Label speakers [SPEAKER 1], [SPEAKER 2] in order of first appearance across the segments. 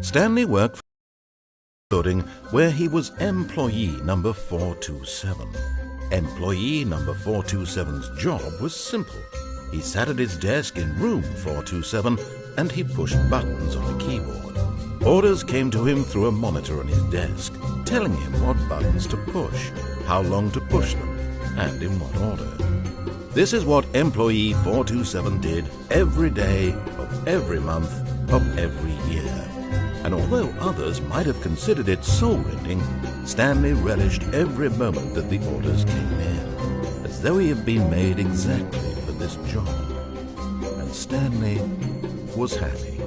[SPEAKER 1] Stanley worked for a building where he was employee number 427. Employee number 427's job was simple. He sat at his desk in room 427 and he pushed buttons on a keyboard. Orders came to him through a monitor on his desk, telling him what buttons to push, how long to push them, and in what order. This is what employee 427 did every day of every month of every year. And although others might have considered it soul-rending, Stanley relished every moment that the orders came in, as though he had been made exactly for this job. And Stanley was happy.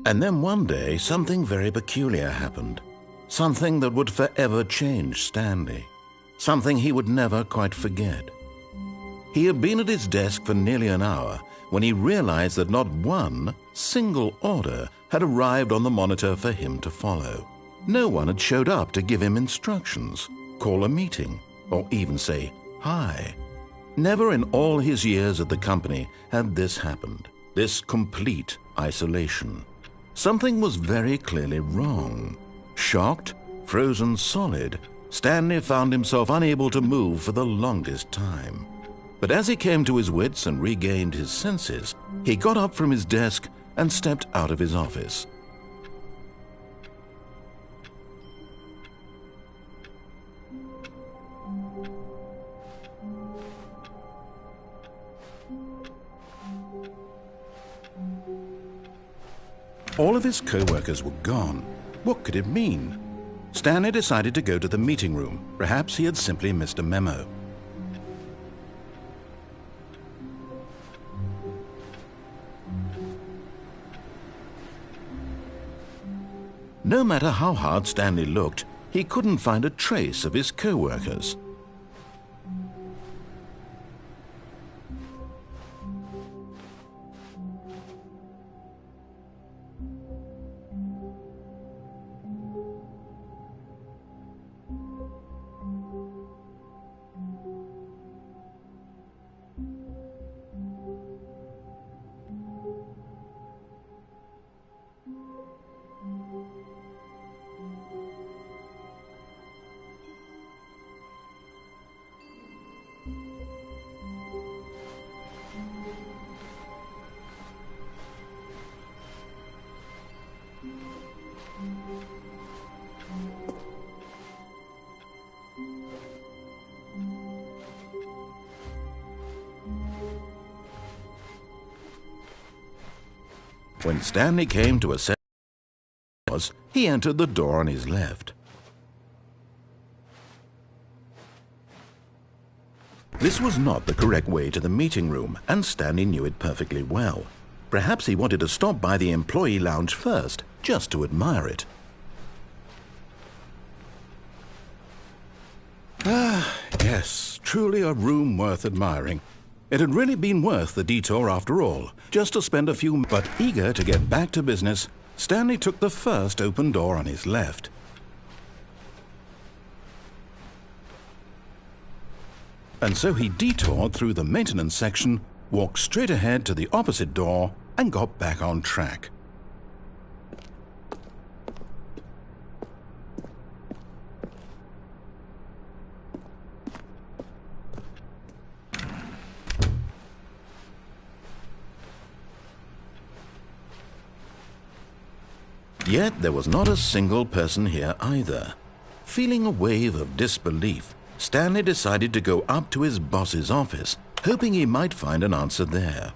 [SPEAKER 1] And then one day, something very peculiar happened. Something that would forever change Stanley. Something he would never quite forget. He had been at his desk for nearly an hour when he realized that not one single order had arrived on the monitor for him to follow. No one had showed up to give him instructions, call a meeting, or even say hi. Never in all his years at the company had this happened, this complete isolation. Something was very clearly wrong. Shocked, frozen solid, Stanley found himself unable to move for the longest time. But as he came to his wits and regained his senses, he got up from his desk and stepped out of his office. All of his co-workers were gone. What could it mean? Stanley decided to go to the meeting room. Perhaps he had simply missed a memo. No matter how hard Stanley looked, he couldn't find a trace of his co-workers. When Stanley came to a set of doors, he entered the door on his left. This was not the correct way to the meeting room, and Stanley knew it perfectly well. Perhaps he wanted to stop by the employee lounge first, just to admire it. Ah, yes, truly a room worth admiring. It had really been worth the detour after all, just to spend a few. But eager to get back to business, Stanley took the first open door on his left. And so he detoured through the maintenance section, walked straight ahead to the opposite door, and got back on track. Yet there was not a single person here either. Feeling a wave of disbelief, Stanley decided to go up to his boss's office, hoping he might find an answer there.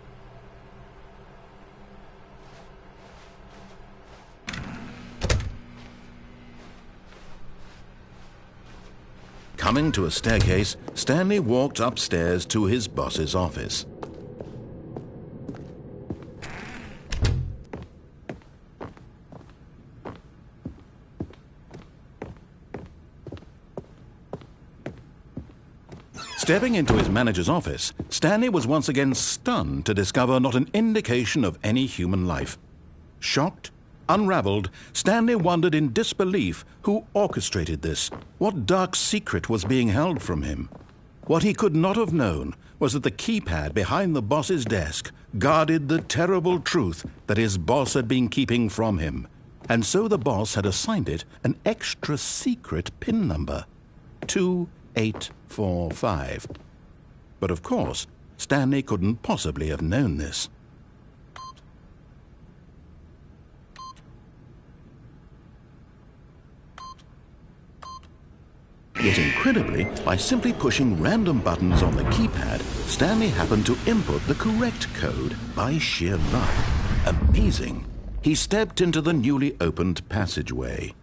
[SPEAKER 1] Coming to a staircase, Stanley walked upstairs to his boss's office. Stepping into his manager's office, Stanley was once again stunned to discover not an indication of any human life. Shocked, unraveled, Stanley wondered in disbelief who orchestrated this, what dark secret was being held from him. What he could not have known was that the keypad behind the boss's desk guarded the terrible truth that his boss had been keeping from him. And so the boss had assigned it an extra secret PIN number, 2845. But of course, Stanley couldn't possibly have known this. Yet incredibly, by simply pushing random buttons on the keypad, Stanley happened to input the correct code by sheer luck. Amazing. He stepped into the newly opened passageway.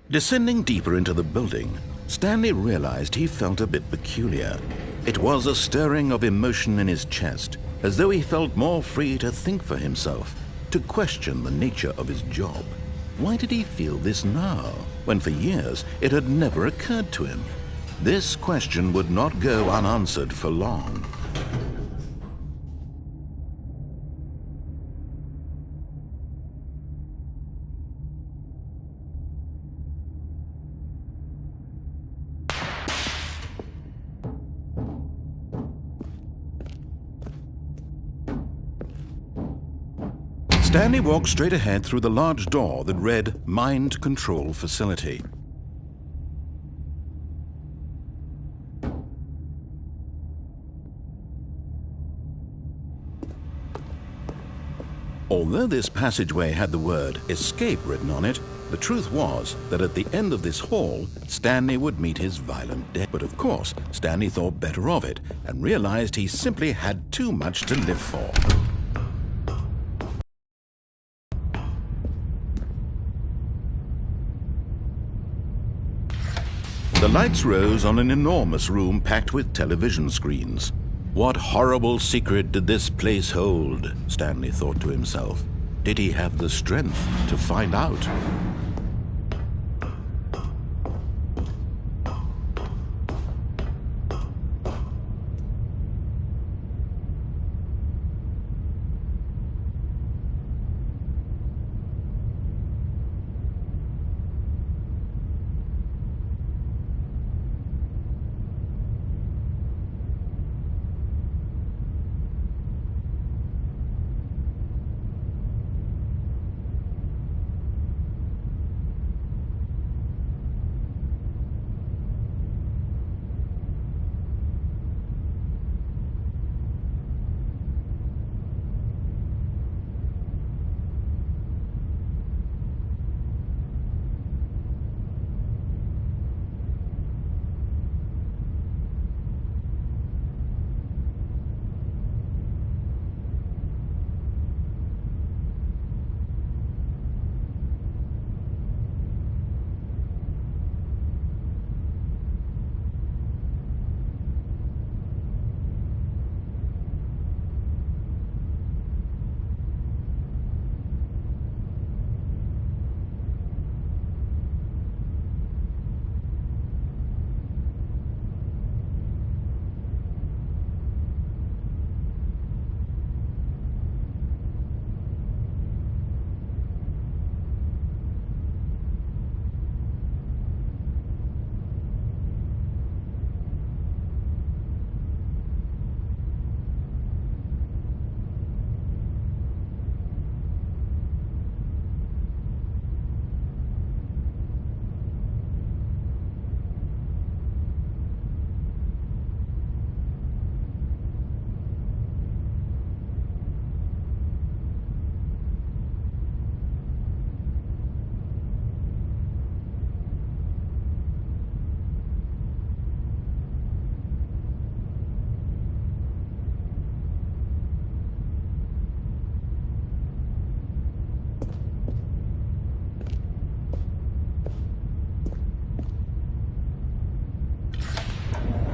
[SPEAKER 1] Descending deeper into the building, Stanley realized he felt a bit peculiar. It was a stirring of emotion in his chest, as though he felt more free to think for himself, to question the nature of his job. Why did he feel this now, when for years it had never occurred to him? This question would not go unanswered for long. Stanley walked straight ahead through the large door that read Mind Control Facility. Although this passageway had the word Escape written on it, the truth was that at the end of this hall, Stanley would meet his violent death. But of course, Stanley thought better of it and realized he simply had too much to live for. The lights rose on an enormous room packed with television screens. What horrible secret did this place hold? Stanley thought to himself. Did he have the strength to find out?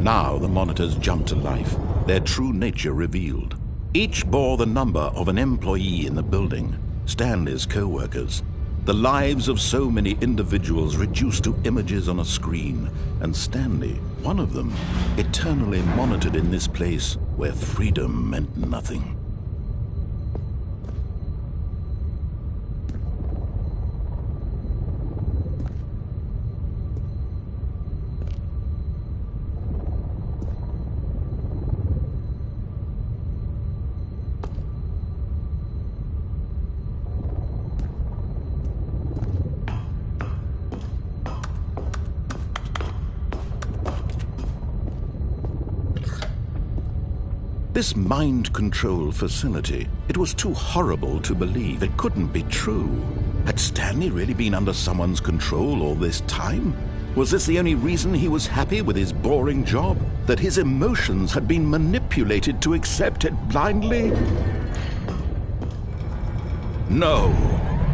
[SPEAKER 1] Now the monitors jumped to life, their true nature revealed. Each bore the number of an employee in the building, Stanley's co-workers. The lives of so many individuals reduced to images on a screen, and Stanley, one of them, eternally monitored in this place where freedom meant nothing. This mind control facility, it was too horrible to believe. It couldn't be true. Had Stanley really been under someone's control all this time? Was this the only reason he was happy with his boring job? That his emotions had been manipulated to accept it blindly? No,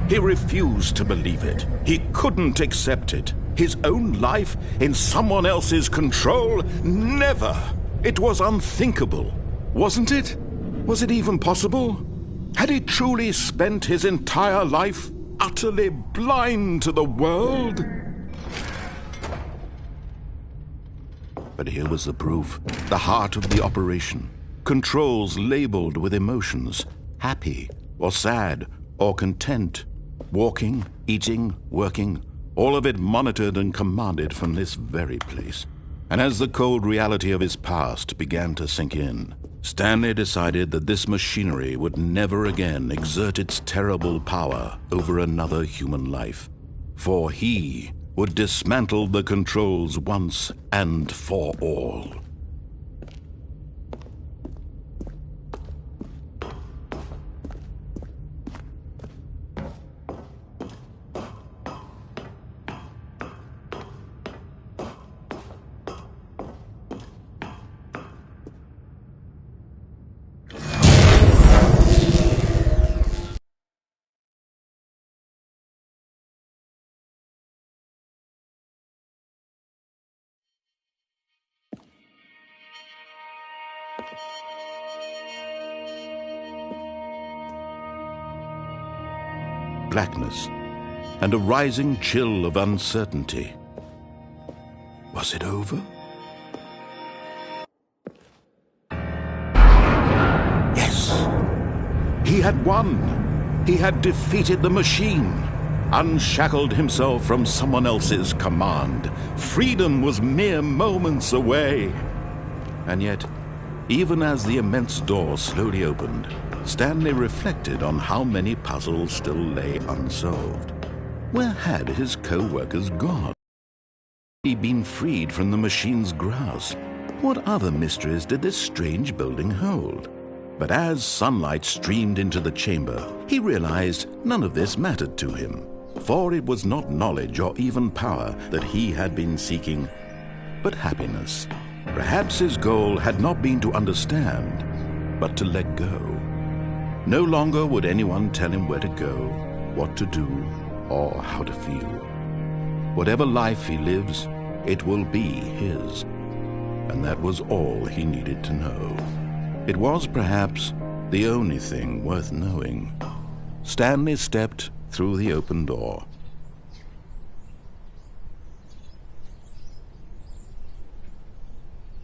[SPEAKER 1] he refused to believe it. He couldn't accept it. His own life in someone else's control? Never! It was unthinkable. Wasn't it? Was it even possible? Had he truly spent his entire life utterly blind to the world? But here was the proof, the heart of the operation. Controls labeled with emotions, happy or sad or content, walking, eating, working, all of it monitored and commanded from this very place. And as the cold reality of his past began to sink in, Stanley decided that this machinery would never again exert its terrible power over another human life, for he would dismantle the controls once and for all. Blackness, and a rising chill of uncertainty. Was it over? Yes! He had won! He had defeated the machine, unshackled himself from someone else's command. Freedom was mere moments away. And yet, even as the immense door slowly opened, Stanley reflected on how many puzzles still lay unsolved. Where had his co-workers gone? Had he been freed from the machine's grasp? What other mysteries did this strange building hold? But as sunlight streamed into the chamber, he realized none of this mattered to him, for it was not knowledge or even power that he had been seeking, but happiness. Perhaps his goal had not been to understand, but to let go. No longer would anyone tell him where to go, what to do, or how to feel. Whatever life he lives, it will be his. And that was all he needed to know. It was perhaps the only thing worth knowing. Stanley stepped through the open door.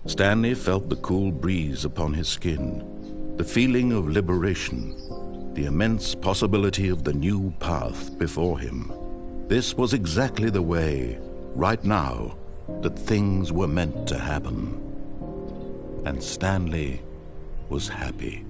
[SPEAKER 1] Stanley felt the cool breeze upon his skin, the feeling of liberation, the immense possibility of the new path before him. This was exactly the way, right now, that things were meant to happen. And Stanley was happy.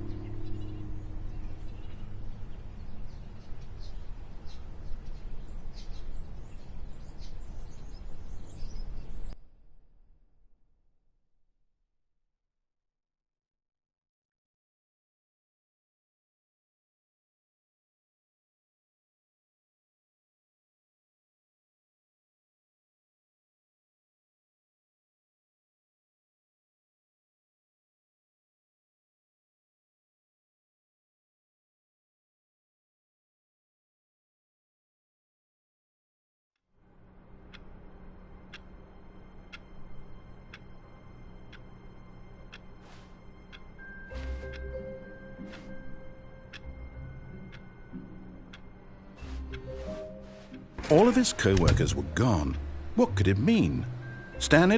[SPEAKER 1] All of his co-workers were gone. What could it mean? Stanley